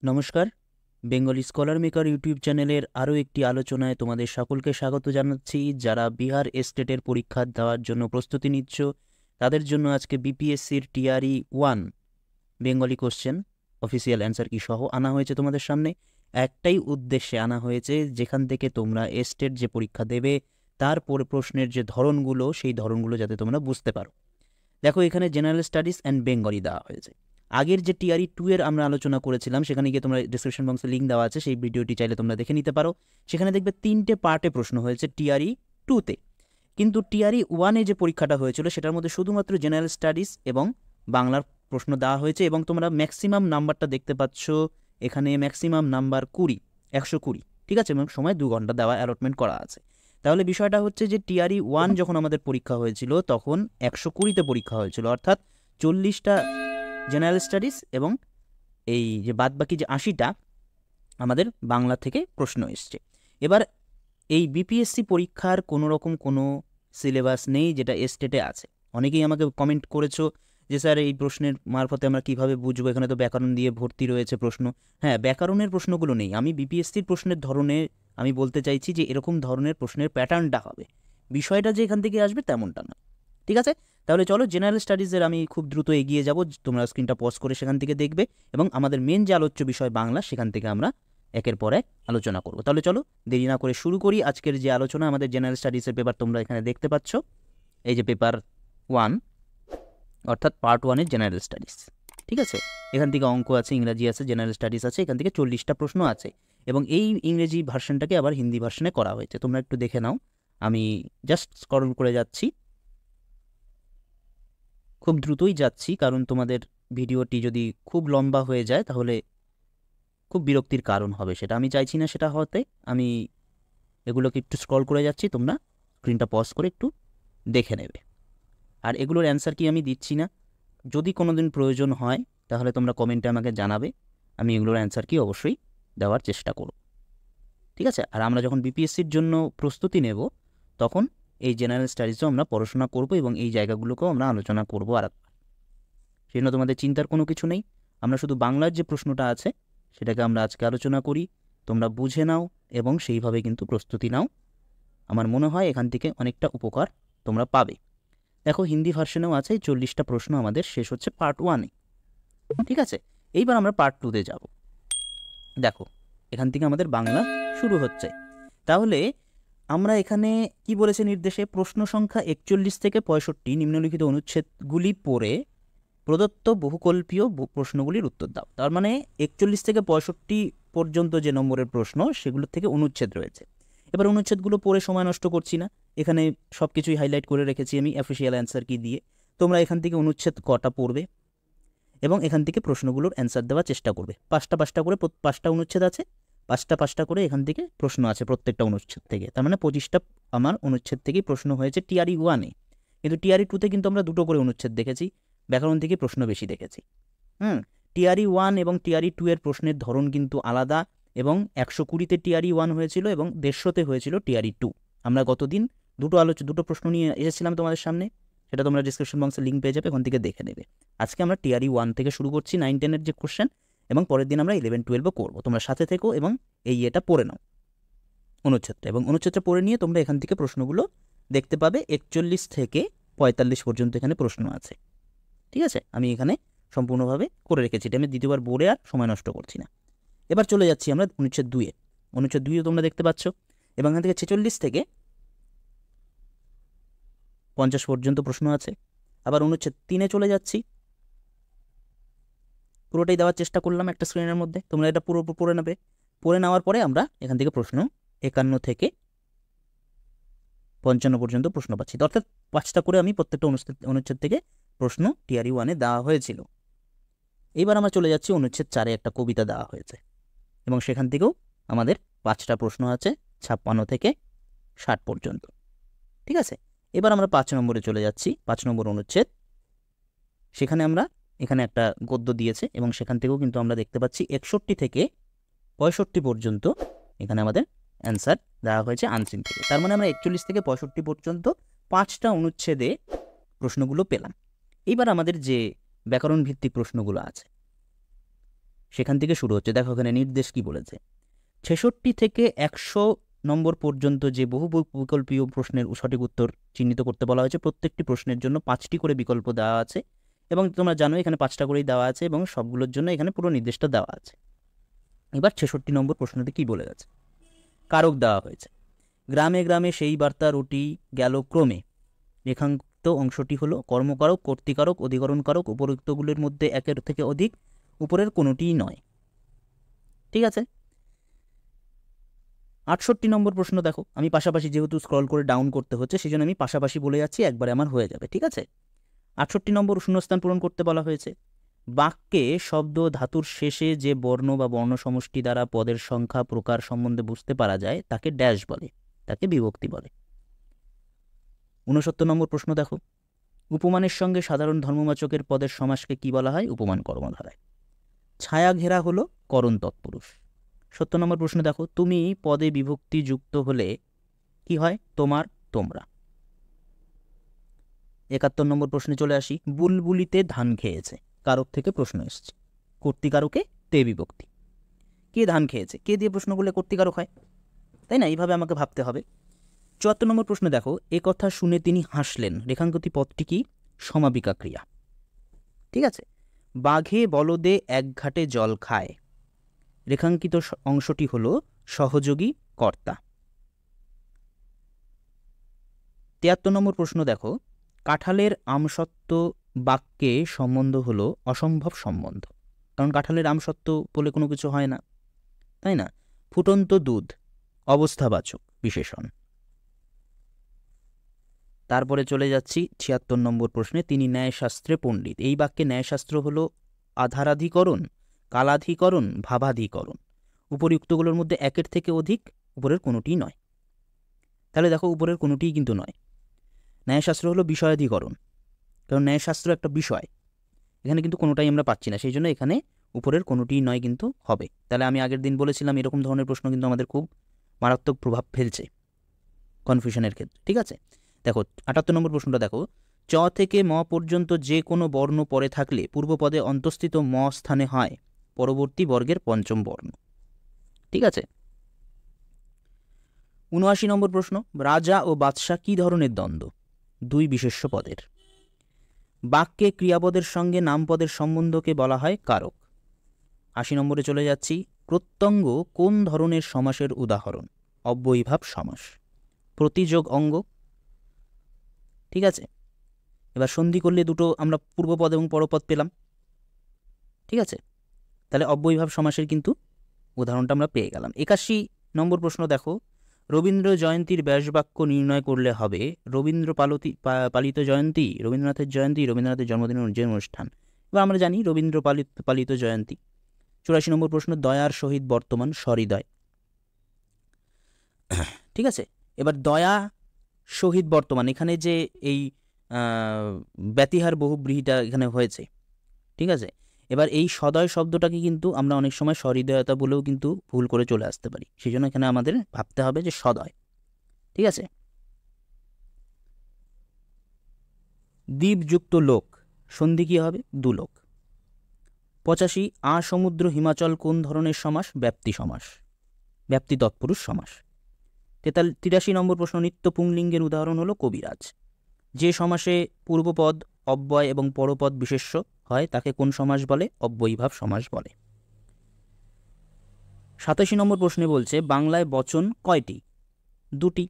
নমস্কার, Bengali scholar maker YouTube চ্যানেলের আরও একটি আলোচনায় তোমাদের সকলকে স্বাগত জানাচ্ছি। যারা বিহার এস্টেটের পরীক্ষা দেওয়ার জন্য প্রস্তুতি নিচ্ছ তাদের জন্য আজকে বিপিএসসির TRE 1 Bengali question official answer key সহ আনা হয়েছে তোমাদের সামনে। একটাই উদ্দেশ্যে আনা হয়েছে, যেখান থেকে তোমরা এস্টেট যে পরীক্ষা দেবে তার প্রশ্নের যে ধরনগুলো, সেই ধরনগুলো যাতে তোমরা বুঝতে পারো। দেখো, এখানে জেনারেল স্টাডিজ অ্যান্ড বেঙ্গলি দেওয়া হয়েছে। আগের যে টিআরই 2 এর আমরা আলোচনা করেছিলাম, সেখানে গিয়ে তোমরা ডিসক্রিপশন বক্সে লিঙ্ক দেওয়া আছে, সেই ভিডিওটি চাইলে তোমরা দেখে নিতে পারো। সেখানে দেখবে 3টে পার্টে প্রশ্ন হয়েছে টিআরই 2-তে, কিন্তু টিআরই 1-এ যে পরীক্ষাটা হয়েছিল সেটার মধ্যে শুধুমাত্র জেনারেল স্টাডিজ এবং বাংলার প্রশ্ন দেওয়া হয়েছে। এবং তোমরা ম্যাক্সিমাম নাম্বারটা দেখতে পাচ্ছ এখানে, ম্যাক্সিমাম নাম্বার 120, ঠিক আছে, এবং সময় 2 ঘন্টা দেওয়া অ্যালটমেন্ট করা আছে। তাহলে বিষয়টা হচ্ছে যে টিআরই 1 যখন আমাদের পরীক্ষা হয়েছিল তখন 120তে পরীক্ষা হয়েছিল, অর্থাৎ 40টা জেনারেল স্টাডিজ এবং এই যে বাদবাকি যে 80টা আমাদের বাংলা থেকে প্রশ্ন এসছে। এবার এই বিপিএসসি পরীক্ষার কোনো রকম কোনো সিলেবাস নেই যেটা এস্টেটে আছে। অনেকেই আমাকে কমেন্ট করেছো যে স্যার এই প্রশ্নের মারফতে আমরা কীভাবে বুঝবো, এখানে তো ব্যাকরণ দিয়ে ভর্তি রয়েছে প্রশ্ন। হ্যাঁ, ব্যাকরণের প্রশ্নগুলো নেই, আমি বিপিএসসির প্রশ্নের ধরনে আমি বলতে চাইছি যে এরকম ধরনের প্রশ্নের প্যাটার্নটা হবে, বিষয়টা যে এখান থেকে আসবে তেমনটা না। ঠিক আছে, তাহলে চলো জেনারেল স্টাডিজের আমি খুব দ্রুত এগিয়ে যাব, তোমরা স্ক্রিনটা পজ করে সেখান থেকে দেখবে, এবং আমাদের মেন যে আলোচ্য বিষয় বাংলা, সেখান থেকে আমরা একের পর এক আলোচনা করব। তাহলে চলো দেরি না করে শুরু করি আজকের যে আলোচনা। আমাদের জেনারেল স্টাডিজের পেপার তোমরা এখানে দেখতে পাচ্ছ, এই যে পেপার 1, অর্থাৎ পার্ট 1-এর জেনারেল স্টাডিজ। ঠিক আছে, এখান থেকে অঙ্ক আছে, ইংরাজি আছে, জেনারেল স্টাডিজ আছে, এখান থেকে 40টা প্রশ্ন আছে, এবং এই ইংরেজি ভার্সনটাকে আবার হিন্দি ভার্সনে করা হয়েছে। তোমরা একটু দেখে নাও, আমি জাস্ট স্ক্রল করে যাচ্ছি, খুব দ্রুতই যাচ্ছি, কারণ তোমাদের ভিডিওটি যদি খুব লম্বা হয়ে যায় তাহলে খুব বিরক্তির কারণ হবে, সেটা আমি চাইছি না সেটা হতে। আমি এগুলোকে একটু স্ক্রল করে যাচ্ছি, তোমরা স্ক্রিনটা পজ করে একটু দেখে নেবে। আর এগুলোর অ্যান্সার কি আমি দিচ্ছি না, যদি কোনো দিন প্রয়োজন হয় তাহলে তোমরা কমেন্টে আমাকে জানাবে, আমি এগুলোর অ্যান্সার কি অবশ্যই দেওয়ার চেষ্টা করব। ঠিক আছে, আর আমরা যখন বিপিএসসির জন্য প্রস্তুতি নেব তখন এই জেনারেল স্টাডিজও আমরা পড়াশোনা করব এবং এই জায়গাগুলোকেও আমরা আলোচনা করব আরেকবার। সেই জন্য তোমাদের চিন্তার কোনো কিছু নেই, আমরা শুধু বাংলার যে প্রশ্নটা আছে সেটাকে আমরা আজকে আলোচনা করি, তোমরা বুঝে নাও এবং সেইভাবে কিন্তু প্রস্তুতি নাও। আমার মনে হয় এখান থেকে অনেকটা উপকার তোমরা পাবে। দেখো, হিন্দি ভার্সনেও আছে, 40টা প্রশ্ন আমাদের শেষ হচ্ছে পার্ট 1-এ। ঠিক আছে, এইবার আমরা পার্ট 2-তে যাব। দেখো, এখান থেকে আমাদের বাংলা শুরু হচ্ছে। তাহলে আমরা এখানে কি বলেছে নির্দেশে, প্রশ্ন সংখ্যা 41 থেকে 65 নিম্নলিখিত অনুচ্ছেদগুলি পড়ে প্রদত্ত বহুকল্পীয় প্রশ্নগুলির উত্তর দাও। তার মানে 41 থেকে 65 পর্যন্ত যে নম্বরের প্রশ্ন, সেগুলোর থেকে অনুচ্ছেদ রয়েছে। এবার অনুচ্ছেদগুলো পড়ে সময় নষ্ট করছি না, এখানে সব কিছুই হাইলাইট করে রেখেছি আমি অফিসিয়াল অ্যান্সার কি দিয়ে। তোমরা এখান থেকে অনুচ্ছেদ কটা পড়বে এবং এখান থেকে প্রশ্নগুলোর অ্যান্সার দেওয়ার চেষ্টা করবে। 5টা করে 5টা অনুচ্ছেদ আছে, 5টা করে এখান থেকে প্রশ্ন আছে প্রত্যেকটা অনুচ্ছেদ থেকে। তার মানে 25টা আমার অনুচ্ছেদ থেকেই প্রশ্ন হয়েছে টিআরই 1-এ। কিন্তু টিআরই 2-তে কিন্তু আমরা 2টো করে অনুচ্ছেদ দেখেছি, ব্যাকরণ থেকে প্রশ্ন বেশি দেখেছি। টিআরই 1 এবং টিআরই 2 এর প্রশ্নের ধরন কিন্তু আলাদা, এবং 120-তে টিআরই 1 হয়েছিল এবং 150-তে হয়েছিল টিআরই 2। আমরা গতদিন দুটো প্রশ্ন নিয়ে এসেছিলাম তোমাদের সামনে, সেটা তোমরা ডিসক্রিপশন বক্সে লিঙ্ক পেয়ে যাবে, ওখান থেকে দেখে নেবে। আজকে আমরা টিআরই 1 থেকে শুরু করছি, 9-10-এর যে কোশ্চেন, এবং পরের দিন আমরা 11-12-ও করবো। তোমরা সাথে থেকো এবং এই এটা পড়ে নাও অনুচ্ছেদটা, এবং অনুচ্ছেদটা পড়ে নিয়ে তোমরা এখান থেকে প্রশ্নগুলো দেখতে পাবে। 41 থেকে 45 পর্যন্ত এখানে প্রশ্ন আছে। ঠিক আছে, আমি এখানে সম্পূর্ণভাবে করে রেখেছি, এটা আমি দ্বিতীয়বার বোর্ডে আর সময় নষ্ট করছি না। এবার চলে যাচ্ছি আমরা অনুচ্ছেদ 2-এ। অনুচ্ছেদ 2-এ তোমরা দেখতে পাচ্ছ, এবং এখান থেকে 46 থেকে 50 পর্যন্ত প্রশ্ন আছে। আবার অনুচ্ছেদ 3-এ চলে যাচ্ছি, পুরোটাই দেওয়ার চেষ্টা করলাম একটা স্ক্রিনের মধ্যে, তোমরা এটা পুরো পড়ে নেবে। পড়ে নেওয়ার পরে আমরা এখান থেকে প্রশ্ন 51 থেকে 55 পর্যন্ত প্রশ্ন পাচ্ছি, অর্থাৎ 5টা করে আমি প্রত্যেকটা অনুচ্ছেদ থেকে প্রশ্ন টিআরই 1-এ দেওয়া হয়েছিল। এইবার আমরা চলে যাচ্ছি অনুচ্ছেদ 4-এ, একটা কবিতা দেওয়া হয়েছে, এবং সেখান থেকেও আমাদের 5টা প্রশ্ন আছে 56 থেকে 60 পর্যন্ত। ঠিক আছে, এবার আমরা 5 নম্বরে চলে যাচ্ছি, 5 নম্বর অনুচ্ছেদ। সেখানে আমরা এখানে একটা গদ্য দিয়েছে, এবং সেখান থেকেও কিন্তু আমরা দেখতে পাচ্ছি 61 থেকে 65 পর্যন্ত এখানে আমাদের অ্যান্সার দেওয়া হয়েছে আনসিন থেকে। তার মানে আমরা 41 থেকে 65 পর্যন্ত 5টা অনুচ্ছেদে প্রশ্নগুলো পেলাম। এইবার আমাদের যে ব্যাকরণ ভিত্তিক প্রশ্নগুলো আছে সেখান থেকে শুরু হচ্ছে। দেখো এখানে নির্দেশ কি বলেছে, 66 থেকে 100 নম্বর পর্যন্ত যে বহু বিকল্পীয় প্রশ্নের সঠিক উত্তর চিহ্নিত করতে বলা হয়েছে। প্রত্যেকটি প্রশ্নের জন্য 5টি করে বিকল্প দেওয়া আছে এবং তোমরা জানো এখানে 5টা করেই দেওয়া আছে এবং সবগুলোর জন্য এখানে পুরো নির্দেশটা দেওয়া আছে। এবার 66 নম্বর প্রশ্নতে কি বলে গেছে, কারক দেওয়া হয়েছে। গ্রামে গ্রামে সেই বার্তা রুটি গেল ক্রমে, রেখাঙ্কিত অংশটি হলো কর্মকারক, কর্তৃকারক, অধিকরণকারক। উপরোক্তগুলির মধ্যে একের থেকে অধিক, উপরের কোনোটিই নয়। ঠিক আছে। 68 নম্বর প্রশ্ন দেখো, আমি পাশাপাশি যেহেতু স্ক্রল করে ডাউন করতে হচ্ছে সেই জন্য আমি পাশাপাশি বলে যাচ্ছি, একবারে আমার হয়ে যাবে। ঠিক আছে। 68 নম্বর শূন্যস্থান পূরণ করতে বলা হয়েছে। বাক্যে শব্দ ধাতুর শেষে যে বর্ণ বা বর্ণ সমষ্টি দ্বারা পদের সংখ্যা প্রকার সম্বন্ধে বুঝতে পারা যায় তাকে ড্যাশ বলে, তাকে বিভক্তি বলে। 69 নম্বর প্রশ্ন দেখো, উপমানের সঙ্গে সাধারণ ধর্মবাচকের পদের সমাসকে কি বলা হয়? উপমান কর্মধারায়। ছায়া ঘেরা হলো করণ তৎপুরুষ। 70 নম্বর প্রশ্ন দেখো, তুমি পদে বিভক্তি যুক্ত হলে কি হয়? তোমার, তোমরা। 71 নম্বর প্রশ্নে চলে আসি, বুলবুলিতে ধান খেয়েছে, কারক থেকে প্রশ্ন এসছে, কর্তৃকারকে তে বিভক্তি। কে ধান খেয়েছে, কে দিয়ে প্রশ্ন করলে কর্তৃকারক হয়, তাই না? এইভাবে আমাকে ভাবতে হবে। 74 নম্বর প্রশ্ন দেখো, এ কথা শুনে তিনি হাসলেন, রেখাঙ্কিত পদটি কি? সমাপিকা ক্রিয়া। ঠিক আছে। বাঘে বলদে এক ঘাটে জল খায়, রেখাঙ্কিত অংশটি হলো সহযোগী কর্তা। 73 নম্বর প্রশ্ন দেখো, কাঁঠালের আমসত্ত্ব বাক্যে সম্বন্ধ হলো অসম্ভব সম্বন্ধ, কারণ কাঁঠালের আমসত্ত্ব বলে কোনো কিছু হয় না, তাই না? ফুটন্ত দুধ অবস্থাবাচক বিশেষণ। তারপরে চলে যাচ্ছি 76 নম্বর প্রশ্নে, তিনি ন্যায়শাস্ত্রে পণ্ডিত। এই বাক্যে ন্যায়শাস্ত্র হলো আধারাধিকরণ, কালাধিকরণ, ভাবাধিকরণ। উপরিউক্তগুলোর মধ্যে একের থেকে অধিক, উপরের কোনোটিই নয়। তাহলে দেখো উপরের কোনোটিই কিন্তু নয়। ন্যায়শাস্ত্র হলো বিষয়াধিকরণ, কারণ ন্যায়শাস্ত্র একটা বিষয়, এখানে কিন্তু কোনোটাই আমরা পাচ্ছি না, সেই জন্য এখানে উপরের কোনোটিই নয় কিন্তু হবে। তাহলে আমি আগের দিন বলেছিলাম এরকম ধরনের প্রশ্ন কিন্তু আমাদের খুব মারাত্মক প্রভাব ফেলছে কনফিউশনের ক্ষেত্রে। ঠিক আছে। দেখো 78 নম্বর প্রশ্নটা দেখো, চ থেকে ম পর্যন্ত যে কোনো বর্ণ পরে থাকলে পূর্বপদে অন্তঃস্থিত ম স্থানে হয় পরবর্তী বর্গের পঞ্চম বর্ণ। ঠিক আছে। 79 নম্বর প্রশ্ন, রাজা ও বাদশাহ কি ধরনের দ্বন্দ্ব? দুই বিশেষ্য পদের। বাক্যে ক্রিয়াপদের সঙ্গে নামপদের সম্বন্ধকে বলা হয় কারক। 80 নম্বরে চলে যাচ্ছি, প্রত্যঙ্গ কোন ধরনের সমাসের উদাহরণ? অব্যয়ীভাব সমাস। প্রতিযোগ অঙ্গ। ঠিক আছে। এবার সন্ধি করলে দুটো আমরা পূর্বপদ এবং পরপদ পেলাম। ঠিক আছে। তাহলে অব্যয়ীভাব সমাসের কিন্তু উদাহরণটা আমরা পেয়ে গেলাম। 81 নম্বর প্রশ্ন দেখো, রবীন্দ্র জয়ন্তীর ব্যাসবাক্য নির্ণয় করলে হবে রবীন্দ্র পালিত জয়ন্তী, রবীন্দ্রনাথের জয়ন্তী, রবীন্দ্রনাথের জন্মদিনের যে অনুষ্ঠান। এবার আমরা জানি রবীন্দ্র পালিত জয়ন্তী। 84 নম্বর প্রশ্ন, দয়ার সহিত বর্তমান সহৃদয়। ঠিক আছে। এবার দয়া সহিত বর্তমান, এখানে যে এই ব্যতিহার বহুব্রীহিটা এখানে হয়েছে। ঠিক আছে। এবার এই সদয় শব্দটাকে কিন্তু আমরা অনেক সময় সহৃদয়তা বলেও কিন্তু ভুল করে চলে আসতে পারি, সেই জন্য এখানে আমাদের ভাবতে হবে যে সদয়। ঠিক আছে। দ্বীপযুক্ত লোক, সন্ধি কি হবে? দুলোক। 85, আসমুদ্র হিমাচল কোন ধরনের সমাস? ব্যাপ্তি সমাস, ব্যাপ্তি তৎপুরুষ সমাস। 83 নম্বর প্রশ্ন, নিত্য পুংলিঙ্গের উদাহরণ হলো কবিরাজ। যে সমাসে পূর্বপদ অব্যয় এবং পরপদ বিশেষ্য হয় তাকে কোন সমাস বলে? অব্যয়ীভাব সমাস বলে। 87 নম্বর প্রশ্নে বলছে বাংলায় বচন কয়টি? দুটি।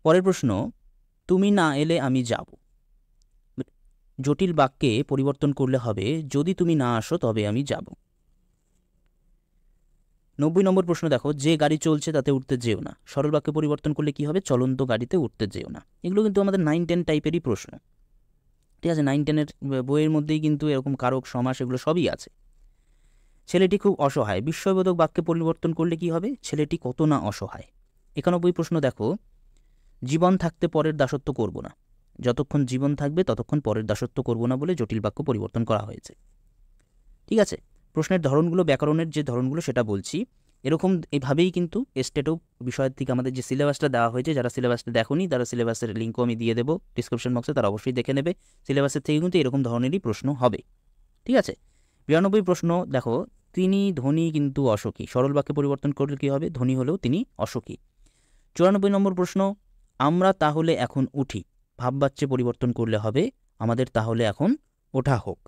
পরের প্রশ্ন, তুমি না এলে আমি যাব। জটিল বাক্যে পরিবর্তন করলে হবে যদি তুমি না আসো তবে আমি যাব। 90 নম্বর প্রশ্ন দেখো, যে গাড়ি চলছে তাতে উঠতে যেও না। সরল বাক্যে পরিবর্তন করলে কি হবে? চলন্ত গাড়িতে উঠতে যেও না। এগুলো কিন্তু আমাদের 9-10 টাইপেরই প্রশ্ন। ঠিক আছে। 9-10-এর বইয়ের মধ্যেই কিন্তু এরকম কারক সমাস এগুলো সবই আছে। ছেলেটি খুব অসহায়, বিস্ময়বোধক বাক্যে পরিবর্তন করলে কি হবে? ছেলেটি কত না অসহায়। 91 প্রশ্ন দেখো, জীবন থাকতে পরের দাসত্ব করব না। যতক্ষণ জীবন থাকবে ততক্ষণ পরের দাসত্ব করব না বলে জটিল বাক্য পরিবর্তন করা হয়েছে। ঠিক আছে। প্রশ্নের ধরনগুলো, ব্যাকরণের যে ধরনগুলো সেটা বলছি। এরকম এভাবেই কিন্তু স্টেটও বিষয়ের থেকে আমাদের যে সিলেবাসটা দেওয়া হয়েছে, যারা সিলেবাসটা দেখোনি তারা সিলেবাসের লিঙ্কও আমি দিয়ে দেবো ডিসক্রিপশন বক্সে, তারা অবশ্যই দেখে নেবে। সিলেবাসের থেকে কিন্তু এরকম ধরনেরই প্রশ্ন হবে। ঠিক আছে। 92 প্রশ্ন দেখো, তিনি ধনী কিন্তু অসুখী। সরল বাক্যে পরিবর্তন করলে কি হবে? ধনী হলেও তিনি অসুখী। 94 নম্বর প্রশ্ন, আমরা তাহলে এখন উঠি। ভাববাচ্যে পরিবর্তন করলে হবে আমাদের তাহলে এখন ওঠা হোক।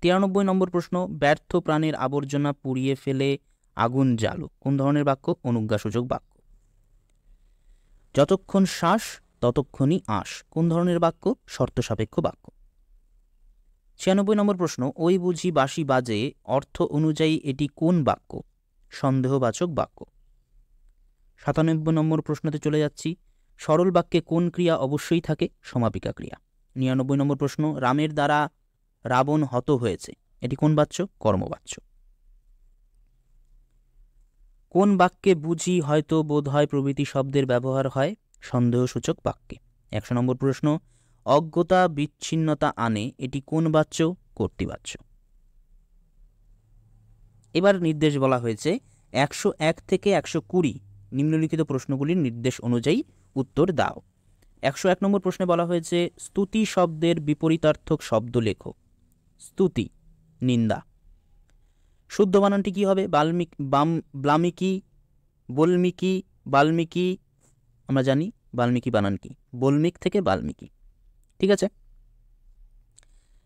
93 নম্বর প্রশ্ন, ব্যর্থ প্রাণের আবর্জনা পুড়িয়ে ফেলে আগুন জ্বালো। কোন ধরনের বাক্য? অনুজ্ঞাসূচক বাক্য। যতক্ষণ শ্বাস ততক্ষণই আশ। কোন ধরনের বাক্য? শর্ত সাপেক্ষ বাক্য। 96 নম্বর প্রশ্ন, ওই বুঝি বাঁশি বাজে, অর্থ অনুযায়ী এটি কোন বাক্য? সন্দেহবাচক বাক্য। 97 নম্বর প্রশ্নতে চলে যাচ্ছি, সরল বাক্যে কোন ক্রিয়া অবশ্যই থাকে? সমাপিকা ক্রিয়া। 99 নম্বর প্রশ্ন, রামের দ্বারা রাবণ হত হয়েছে। এটি কোন বাচ্য? কর্মবাচ্য। কোন বাক্যে বুঝি, হয়তো, বোধ হয় প্রভৃতি শব্দের ব্যবহার হয়? সন্দেহসূচক বাক্যে। 100 নম্বর প্রশ্ন, অজ্ঞতা বিচ্ছিন্নতা আনে। এটি কোন বাচ্য? কর্তৃবাচ্য। এবার নির্দেশ বলা হয়েছে 101 থেকে 120 নিম্নলিখিত প্রশ্নগুলির নির্দেশ অনুযায়ী উত্তর দাও। 101 নম্বর প্রশ্নে বলা হয়েছে স্তুতি শব্দের বিপরীতার্থক শব্দ লেখো। স্তুতি, নিন্দা। শুদ্ধ বানানটি কি হবে? ব্লামিকি, বলমিকি, বাল্মীকি। আমরা জানি বাল্মীকি বানান কি, বলমিক থেকে বাল্মীকি। ঠিক আছে।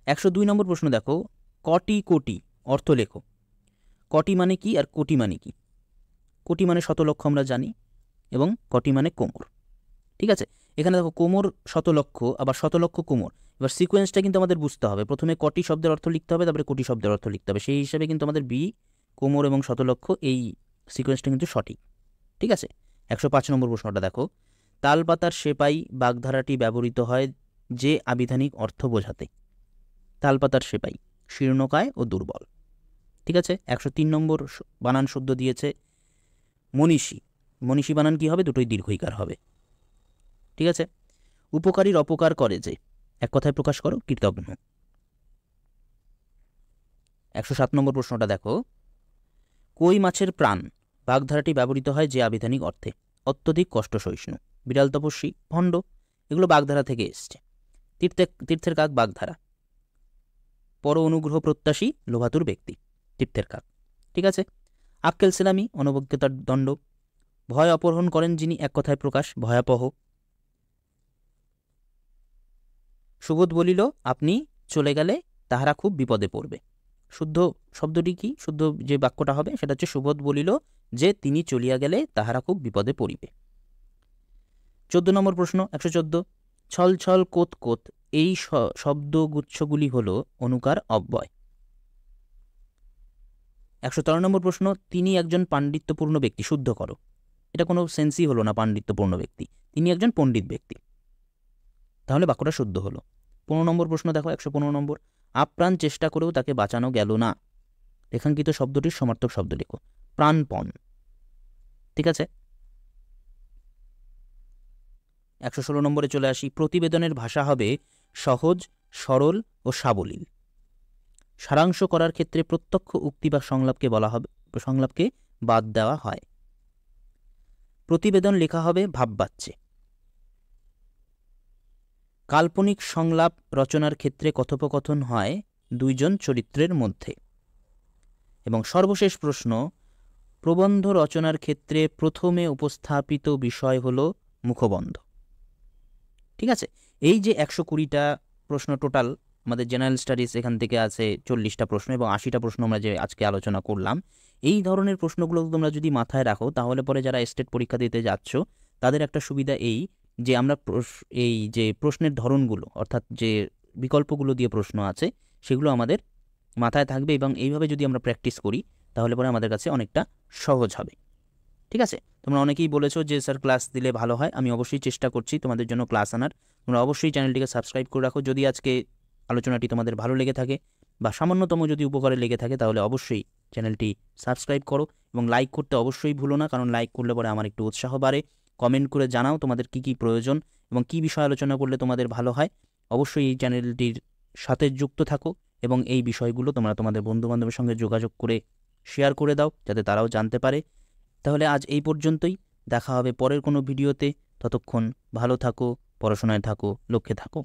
102 নম্বর প্রশ্ন দেখো, কটি কোটি অর্থ লেখো। কটি মানে কি আর কোটি মানে কি? কোটি মানে শতলক্ষ আমরা জানি, এবং কটি মানে কোমর। ঠিক আছে। এখানে দেখো কোমর শতলক্ষ, আবার শতলক্ষ কোমর। এবার সিকোয়েন্সটা কিন্তু আমাদের বুঝতে হবে। প্রথমে কটি শব্দের অর্থ লিখতে হবে, তারপরে কোটি শব্দের অর্থ লিখতে হবে। সেই হিসাবে কিন্তু আমাদের বি, কোমর এবং শতলক্ষ, এই সিকোয়েন্সটা কিন্তু সঠিক। ঠিক আছে। 105 নম্বর প্রশ্নটা দেখো, তালপাতার সেপাই বাগধারাটি ব্যবহৃত হয় যে আবিধানিক অর্থ বোঝাতে। তালপাতার সেপাই শীর্ণকায় ও দুর্বল। ঠিক আছে। 103 নম্বর বানান শুদ্ধ দিয়েছে মনীষী। মনীষী বানান কি হবে? দুটোই দীর্ঘইকার হবে। ঠিক আছে। উপকারীর অপকার করে যে, এক কথায় প্রকাশ করো, কৃতজ্ঞ। 107 নম্বর প্রশ্নটা দেখো, কই মাছের প্রাণ বাগধারাটি ব্যবহৃত হয় যে আবিধানিক অর্থে। অত্যধিক কষ্ট সহিষ্ণু, বিড়াল তপস্বী, ভণ্ড, এগুলো বাগধারা থেকে এসছে। তীর্থের কাক বাগধারা। পর অনুগ্রহ প্রত্যাশী লোভাতুর ব্যক্তি, তীর্থের কাক। ঠিক আছে। আক্কেল সেলামি, অনবজ্ঞতার দণ্ড। ভয় অপহরণ করেন যিনি, এক কথায় প্রকাশ, ভয়াবহ। সুবোধ বলিল, আপনি চলে গেলে তাহারা খুব বিপদে পড়বে। শুদ্ধ শব্দটি কি? শুদ্ধ যে বাক্যটা হবে সেটা হচ্ছে সুবোধ বলিল যে তিনি চলিয়া গেলে তাহারা খুব বিপদে পড়িবে। 14 নম্বর প্রশ্ন 114, ছল ছল কোত কোত, এই শব্দগুচ্ছগুলি হল অনুকার অব্যয়। 113 নম্বর প্রশ্ন, তিনি একজন পাণ্ডিত্যপূর্ণ ব্যক্তি। শুদ্ধ করো। এটা কোনো সেন্সই হলো না, পাণ্ডিত্যপূর্ণ ব্যক্তি। তিনি একজন পণ্ডিত ব্যক্তি, তাহলে বাক্যটা শুদ্ধ হলো। 15 নম্বর প্রশ্ন দেখো, 115 নম্বর, আপ্রাণ চেষ্টা করেও তাকে বাঁচানো গেল না। রেখাঙ্কিত শব্দটির সমার্থক শব্দ লেখো। প্রাণপণ। ঠিক আছে। 116 নম্বরে চলে আসি, প্রতিবেদনের ভাষা হবে সহজ, সরল ও সাবলীল। সারাংশ করার ক্ষেত্রে প্রত্যক্ষ উক্তি বা সংলাপকে বলা হবে, সংলাপকে বাদ দেওয়া হয়। প্রতিবেদন লেখা হবে ভাববাচ্যে। কাল্পনিক সংলাপ রচনার ক্ষেত্রে কথোপকথন হয় দুইজন চরিত্রের মধ্যে। এবং সর্বশেষ প্রশ্ন, প্রবন্ধ রচনার ক্ষেত্রে প্রথমে উপস্থাপিত বিষয় হল মুখবন্ধ। ঠিক আছে। এই যে 120টা প্রশ্ন টোটাল আমাদের জেনারেল স্টাডিজ, এখান থেকে আছে 40টা প্রশ্ন এবং 80টা প্রশ্ন আমরা যে আজকে আলোচনা করলাম। এই ধরনের প্রশ্নগুলো তোমরা যদি মাথায় রাখো, তাহলে পরে যারা স্টেট পরীক্ষা দিতে যাচ্ছ তাদের একটা সুবিধা এই যে আমরা এই যে প্রশ্নের ধরনগুলো, অর্থাৎ যে বিকল্পগুলো দিয়ে প্রশ্ন আছে, সেগুলো আমাদের মাথায় থাকবে এবং এইভাবে যদি আমরা প্র্যাকটিস করি তাহলে পরে আমাদের কাছে অনেকটা সহজ হবে। ঠিক আছে। তোমরা অনেকেই বলেছো যে স্যার ক্লাস দিলে ভালো হয়। আমি অবশ্যই চেষ্টা করছি তোমাদের জন্য ক্লাস আনার। তোমরা অবশ্যই চ্যানেলটিকে সাবস্ক্রাইব করে রাখো। যদি আজকে আলোচনাটি তোমাদের ভালো লেগে থাকে বা সামান্যতম যদি উপকারে লেগে থাকে, তাহলে অবশ্যই চ্যানেলটি সাবস্ক্রাইব করো এবং লাইক করতে অবশ্যই ভুলো না, কারণ লাইক করলে পরে আমার একটু উৎসাহ বাড়ে। কমেন্ট করে জানাও তোমাদের কি কি প্রয়োজন এবং কি বিষয় আলোচনা করলে তোমাদের ভালো হয়। অবশ্যই এই চ্যানেলটির সাথে যুক্ত থাকো এবং এই বিষয়গুলো তোমরা তোমাদের বন্ধুবান্ধবের সঙ্গে যোগাযোগ করে শেয়ার করে দাও, যাতে তারাও জানতে পারে। তাহলে আজ এই পর্যন্তই, দেখা হবে পরের কোনো ভিডিওতে। ততক্ষণ ভালো থাকো, পড়াশোনায় থাকো, লক্ষ্যে থাকো।